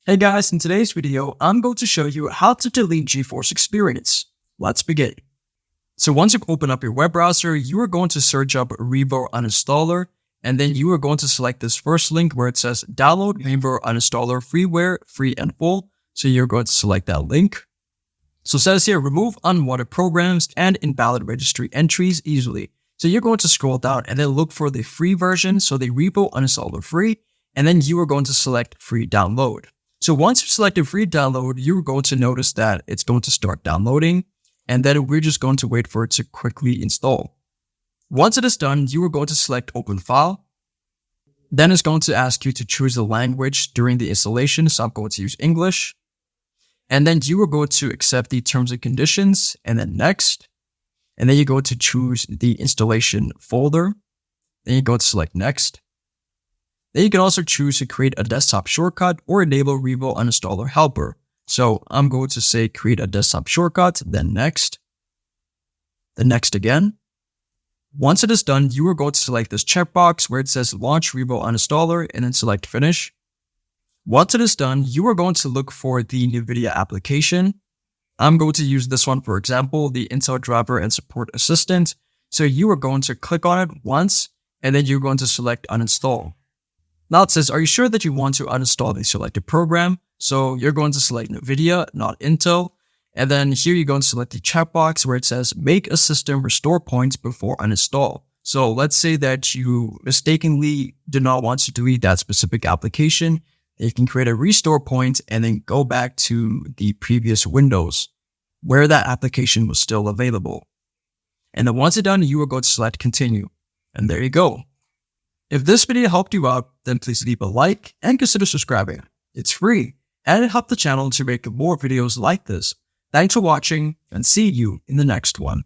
Hey guys, in today's video, I'm going to show you how to delete Geforce Experience. Let's begin. So once you've opened up your web browser, you are going to search up Revo Uninstaller, and then you are going to select this first link where it says download Revo Uninstaller freeware, free and full. So you're going to select that link. So it says here, remove unwanted programs and invalid registry entries easily. So you're going to scroll down and then look for the free version, so the Revo Uninstaller free, and then you are going to select free download. So once you've selected free download, you're going to notice that it's going to start downloading, and then we're just going to wait for it to quickly install. Once it is done, you are going to select open file. Then it's going to ask you to choose the language during the installation, so I'm going to use English. And then you are going to accept the terms and conditions, and then next. And then you're going to choose the installation folder. Then you go to select next. Then you can also choose to create a desktop shortcut or enable Revo Uninstaller helper. So I'm going to say create a desktop shortcut, then next. Then next again. Once it is done, you are going to select this checkbox where it says launch Revo Uninstaller and then select finish. Once it is done, you are going to look for the nvidia application. I'm going to use this one, for example, the Intel Driver and Support Assistant. So you are going to click on it once, and then you're going to select uninstall. Now it says, are you sure that you want to uninstall the selected program? So you're going to select NVIDIA, not Intel. And then here you're going to select the checkbox where it says, make a system restore points before uninstall. So let's say that you mistakenly do not want to delete that specific application. You can create a restore point and then go back to the previous windows where that application was still available. And then once it's done, you are going to select continue. And there you go. If this video helped you out, then please leave a like and consider subscribing. It's free and it helps the channel to make more videos like this. Thanks for watching and see you in the next one.